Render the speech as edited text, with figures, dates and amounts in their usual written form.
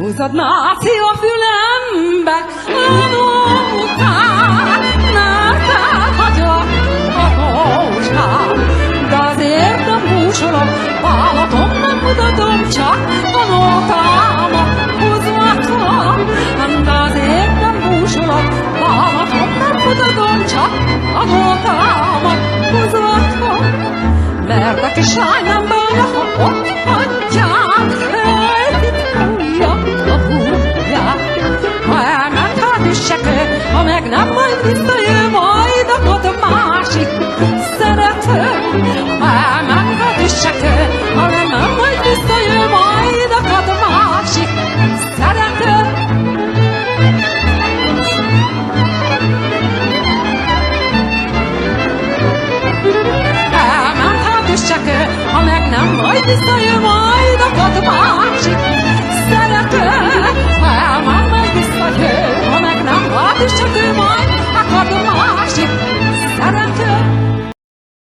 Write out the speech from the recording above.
Húzod náci a fülembe, adom után, mert elhagyok a tócsát. De azért nem búsolok, vállatom nem mutatom, csak a nótámat húzvatom. De azért nem búsolok, vállatom nem mutatom, csak a nótámat húzvatom. Mert a kislány nem bánja, ha ott hagyják, ha meg nem majd visszajön, majd akad a másik szerető. Ha elmenhet is se kell, ha meg nem majd visszajön, majd akad a másik szerető. Elmenhet is se kell, ha meg nem majd visszajön, majd akad a másik szerető. Ha elmen majd visszajön, ha meg nem majd is se kell,